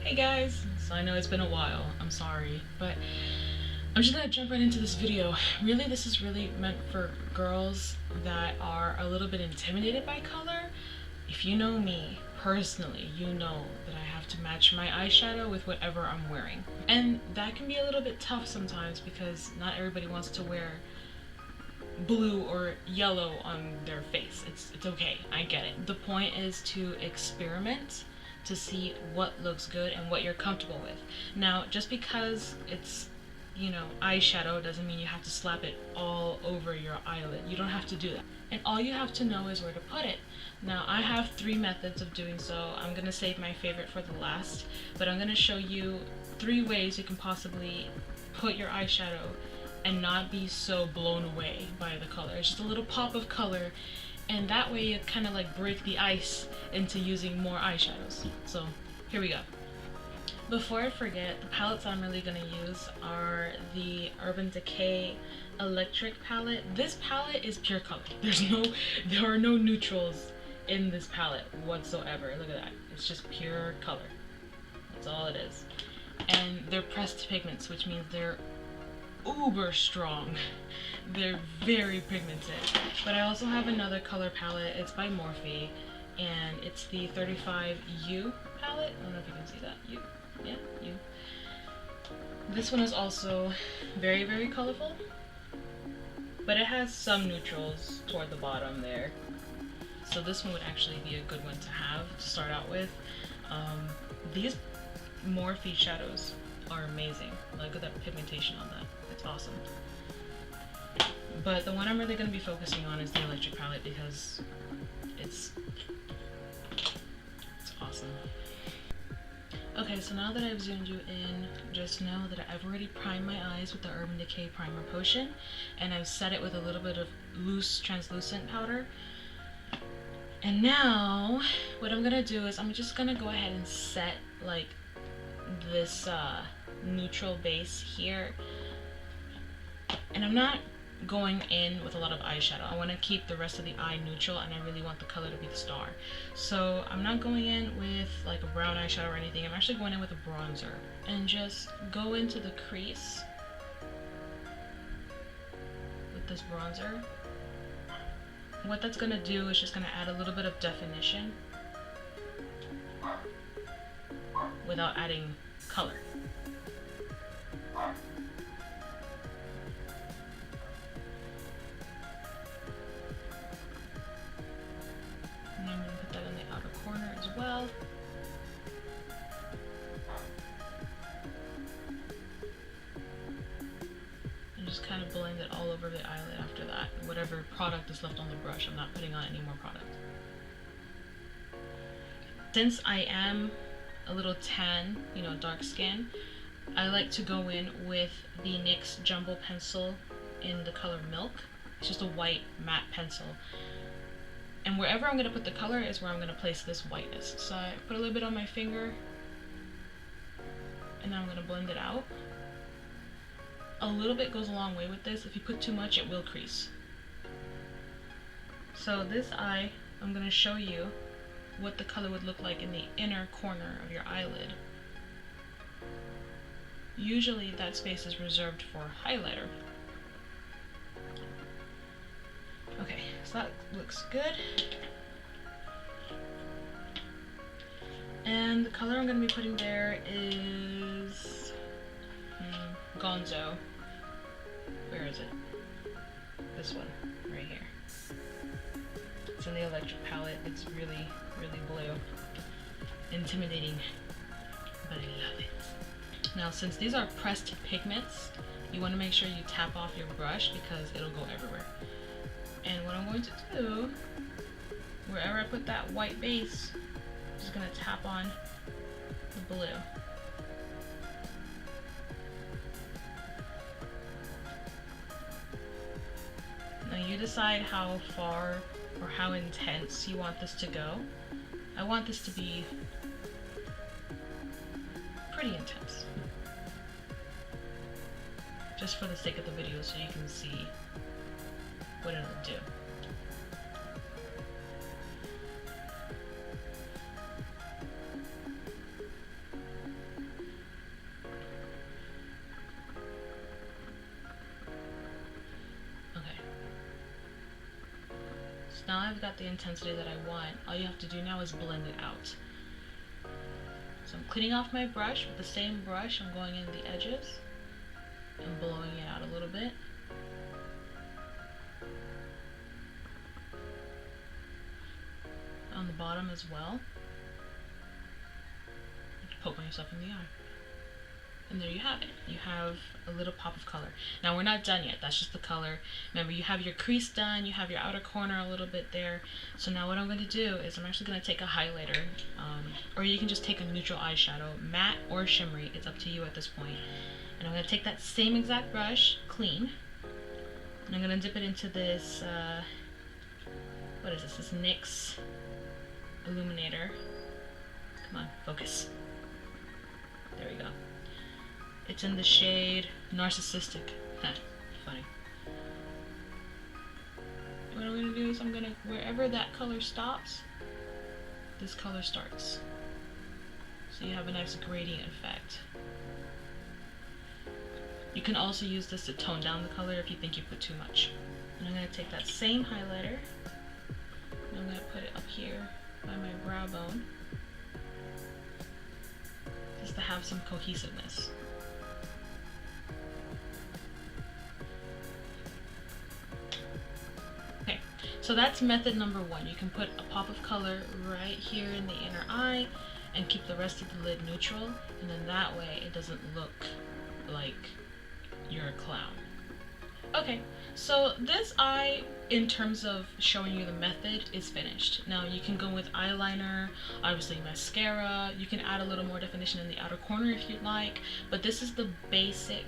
Hey guys, so I know it's been a while, I'm sorry, but I'm just gonna jump right into this video. Really, this is really meant for girls that are a little bit intimidated by color. If you know me personally, you know that I have to match my eyeshadow with whatever I'm wearing. And that can be a little bit tough sometimes because not everybody wants to wear blue or yellow on their face. It's okay, I get it. The point is to experiment to see what looks good and what you're comfortable with. Now, just because it's, you know, eyeshadow doesn't mean you have to slap it all over your eyelid. You don't have to do that. And all you have to know is where to put it. Now, I have 3 methods of doing so. I'm gonna save my favorite for the last, but I'm gonna show you 3 ways you can possibly put your eyeshadow and not be so blown away by the color. It's just a little pop of color, and that way you kind of like break the ice into using more eyeshadows. So here we go. Before I forget, the palettes I'm really gonna use are the Urban Decay Electric palette. This palette is pure color. There are no neutrals in this palette whatsoever. Look at that. It's just pure color. That's all it is. And they're pressed pigments, which means they're uber strong. They're very pigmented. But I also have another color palette. It's by Morphe, and it's the 35U palette. I don't know if you can see that. Yeah, U. This one is also very, very colorful, but it has some neutrals toward the bottom there. So this one would actually be a good one to have to start out with. These Morphe shadows are amazing. Look at that pigmentation on that. It's awesome. But the one I'm really going to be focusing on is the electric palette because it's awesome. Okay, so now that I've zoomed you in, just know that I've already primed my eyes with the Urban Decay Primer Potion, and I've set it with a little bit of loose translucent powder. And now, what I'm going to do is I'm just going to go ahead and set like this neutral base here. And I'm not going in with a lot of eyeshadow. I want to keep the rest of the eye neutral, and I really want the color to be the star. So I'm not going in with like a brown eyeshadow or anything. I'm actually going in with a bronzer and just go into the crease with this bronzer. What that's going to do is just going to add a little bit of definition without adding color. And I'm going to put that in the outer corner as well. And just kind of blend it all over the eyelid after that. Whatever product is left on the brush, I'm not putting on any more product. Since I am a little tan, you know, dark skin, I like to go in with the NYX Jumbo Pencil in the color Milk. It's just a white matte pencil. And wherever I'm going to put the color is where I'm going to place this whiteness. So I put a little bit on my finger, and now I'm going to blend it out. A little bit goes a long way with this. If you put too much, it will crease. So this eye, I'm going to show you what the color would look like in the inner corner of your eyelid. Usually that space is reserved for highlighter. Okay, so that looks good. And the color I'm going to be putting there is Gonzo. Where is it? This one, right here. It's in the electric palette. It's really, really blue. Intimidating, but I love it. Now, since these are pressed pigments, you want to make sure you tap off your brush because it'll go everywhere. And what I'm going to do, wherever I put that white base, I'm just going to tap on the blue. Now you decide how far or how intense you want this to go. I want this to be pretty intense. Just for the sake of the video so you can see what it'll do. now I've got the intensity that I want. All you have to do now is blend it out. So I'm cleaning off my brush. With the same brush, I'm going in the edges and blowing it out a little bit. On the bottom as well. Poking yourself in the eye. And there you have it. You have a little pop of color. Now we're not done yet. That's just the color. Remember, you have your crease done. You have your outer corner a little bit there. So now what I'm going to do is I'm actually going to take a highlighter. Or you can just take a neutral eyeshadow. Matte or shimmery. It's up to you at this point. And I'm going to take that same exact brush, clean. And I'm going to dip it into this, what is this? This NYX Illuminator. Come on, focus. There we go. It's in the shade Narcissistic. Funny. What I'm going to do is I'm going to, wherever that color stops, this color starts. So you have a nice gradient effect. You can also use this to tone down the color if you think you put too much. And I'm going to take that same highlighter, and I'm going to put it up here by my brow bone, just to have some cohesiveness. Okay, so that's method number one. You can put a pop of color right here in the inner eye and keep the rest of the lid neutral, and then that way it doesn't look like you're a clown. Okay, so this eye, in terms of showing you the method, is finished. Now you can go with eyeliner, obviously mascara, you can add a little more definition in the outer corner if you'd like, but this is the basic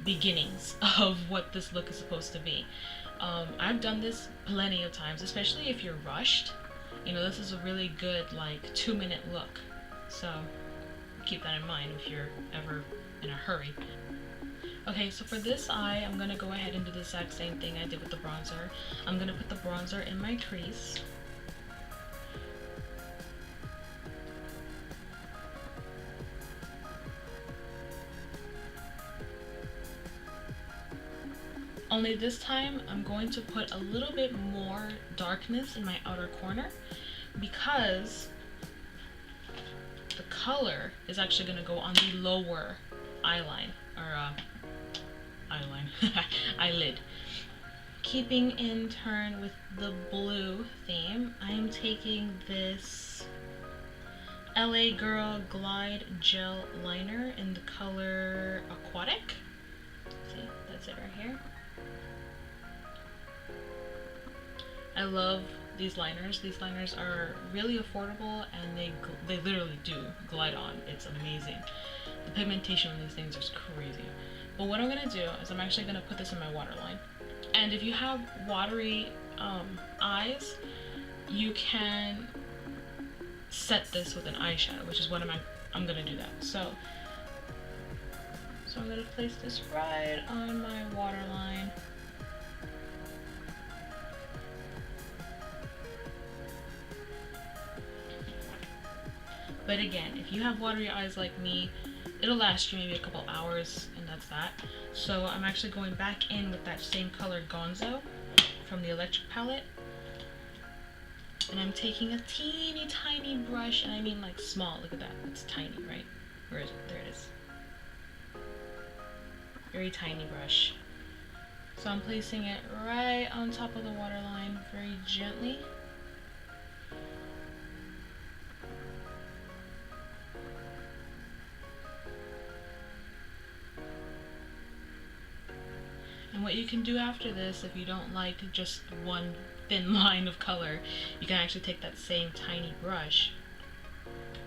beginnings of what this look is supposed to be. I've done this plenty of times, especially if you're rushed. You know, this is a really good, like, 2-minute look. So keep that in mind if you're ever in a hurry. Okay, so for this eye, I'm going to go ahead and do the exact same thing I did with the bronzer. I'm going to put the bronzer in my crease. Only this time, I'm going to put a little bit more darkness in my outer corner because the color is actually going to go on the lower eyeline, or eyelid. Keeping in turn with the blue theme, I am taking this LA Girl Glide Gel Liner in the color Aquatic. See, that's it right here. I love these liners. These liners are really affordable and they literally do glide on. It's amazing. The pigmentation on these things is crazy. But what I'm going to do is I'm actually going to put this in my waterline. And if you have watery eyes, you can set this with an eyeshadow, which is what I'm going to do that. So I'm going to place this right on my waterline. But again, if you have watery eyes like me, it'll last you maybe a couple hours, and that's that. So I'm actually going back in with that same color Gonzo from the Electric palette. And I'm taking a teeny tiny brush, and I mean like small. Look at that, it's tiny, right? Where is it? There it is. Very tiny brush. So I'm placing it right on top of the waterline very gently. And what you can do after this, if you don't like just one thin line of color, you can actually take that same tiny brush,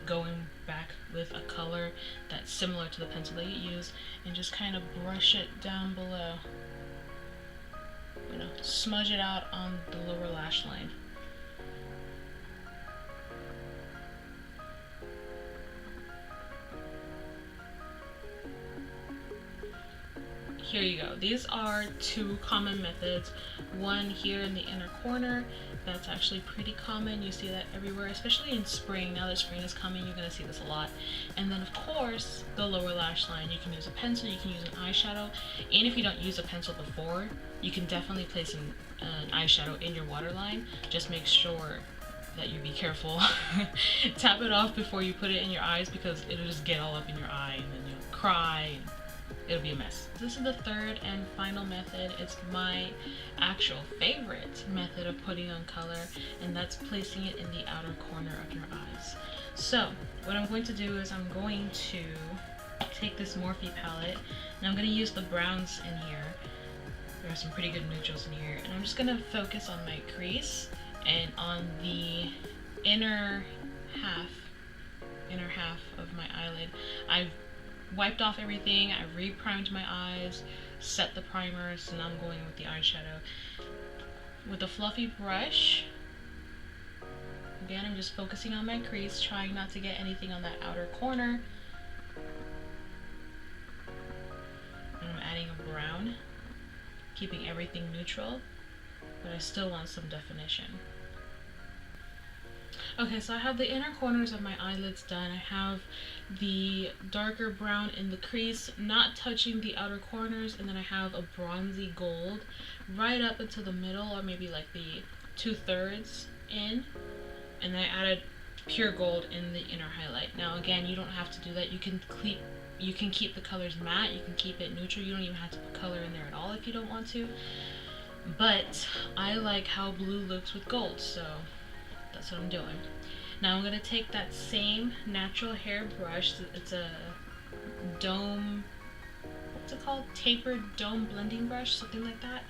going back with a color that's similar to the pencil that you use, and just kind of brush it down below. You know, smudge it out on the lower lash line. Here you go. These are two common methods. One here in the inner corner That's actually pretty common. You see that everywhere, especially in spring. Now that spring is coming, you're gonna see this a lot. And then of course, the lower lash line. You can use a pencil, you can use an eyeshadow. And if you don't use a pencil before, you can definitely place an eyeshadow in your waterline. Just make sure that you be careful. Tap it off before you put it in your eyes, because it'll just get all up in your eye and then you'll cry and it'll be a mess. This is the third and final method. It's my actual favorite method of putting on color, and that's placing it in the outer corner of your eyes. So what I'm going to do is I'm going to take this Morphe palette and I'm going to use the browns in here. There are some pretty good neutrals in here, and I'm just going to focus on my crease and on the inner half of my eyelid. I've wiped off everything, I re-primed my eyes, set the primer, so now I'm going with the eyeshadow. With a fluffy brush, again I'm just focusing on my crease, trying not to get anything on that outer corner. And I'm adding a brown, keeping everything neutral, but I still want some definition. Okay, so I have the inner corners of my eyelids done. I have the darker brown in the crease, not touching the outer corners, and then I have a bronzy gold right up into the middle, or maybe like the 2/3 in, and then I added pure gold in the inner highlight. Now again, you don't have to do that. You can keep the colors matte, you can keep it neutral, you don't even have to put color in there at all if you don't want to. But I like how blue looks with gold, so that's what I'm doing. Now I'm going to take that same natural hair brush, it's a dome, what's it called? Tapered dome blending brush, something like that.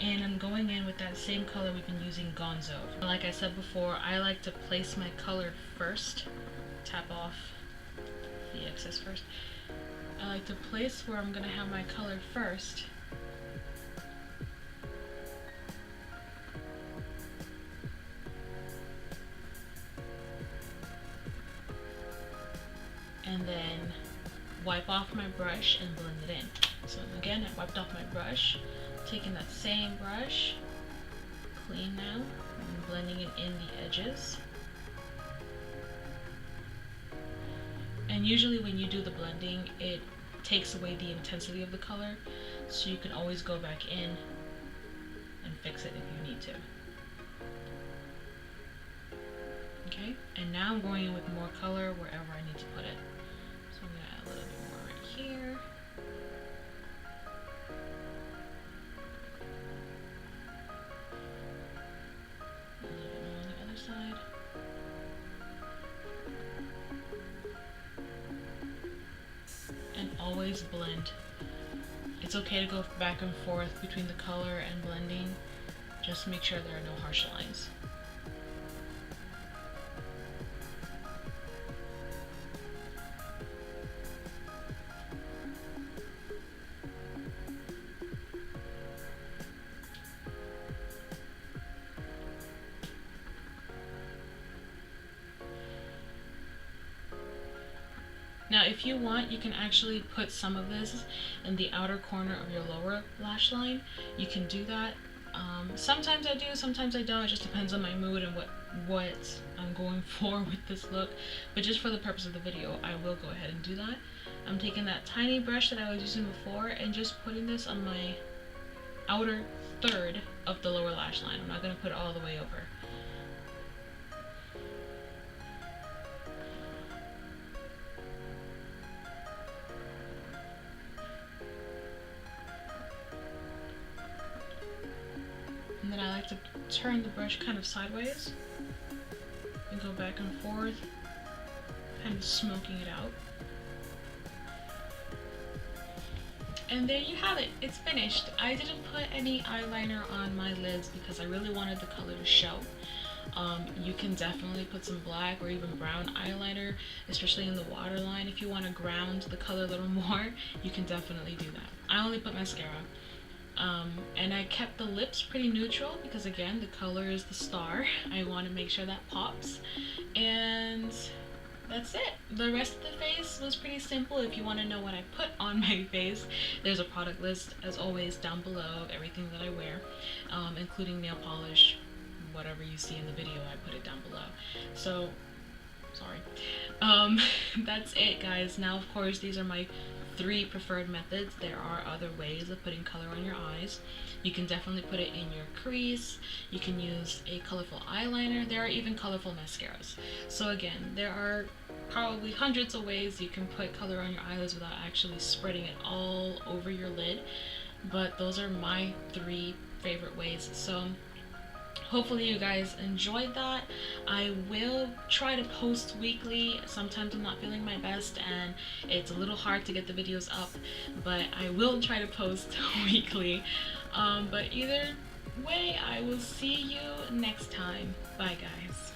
And I'm going in with that same color we've been using, Gonzo. Like I said before, I like to place my color first. Tap off the excess first. I like to place where I'm going to have my color first. And then wipe off my brush and blend it in. So again, I wiped off my brush, taking that same brush, clean now, and blending it in the edges. And usually when you do the blending, it takes away the intensity of the color, so you can always go back in and fix it if you need to. Okay, and now I'm going in with more color wherever I need to put it. So I'm going to add a little bit more right here. A little bit more on the other side. And always blend. It's okay to go back and forth between the color and blending. Just make sure there are no harsh lines. Now if you want, you can actually put some of this in the outer corner of your lower lash line. You can do that. Sometimes I do, sometimes I don't. It just depends on my mood and what I'm going for with this look. But just for the purpose of the video, I will go ahead and do that. I'm taking that tiny brush that I was using before and just putting this on my outer third of the lower lash line. I'm not going to put it all the way over. And then I like to turn the brush kind of sideways and go back and forth, kind of smoking it out. And there you have it, it's finished. I didn't put any eyeliner on my lids because I really wanted the color to show. You can definitely put some black or even brown eyeliner, especially in the waterline. If you want to ground the color a little more, you can definitely do that. I only put mascara. And I kept the lips pretty neutral because again, the color is the star. I want to make sure that pops. And that's it. The rest of the face was pretty simple. If you want to know what I put on my face, there's a product list as always down below of everything that I wear, including nail polish, whatever you see in the video, I put it down below. So sorry. That's it, guys. Now, of course, these are my 3 preferred methods. There are other ways of putting color on your eyes. You can definitely put it in your crease. You can use a colorful eyeliner. There are even colorful mascaras. So again, there are probably hundreds of ways you can put color on your eyelids without actually spreading it all over your lid. But those are my 3 favorite ways. So hopefully you guys enjoyed that. I will try to post weekly. Sometimes I'm not feeling my best and it's a little hard to get the videos up, but I will try to post weekly. But either way, I will see you next time. Bye, guys.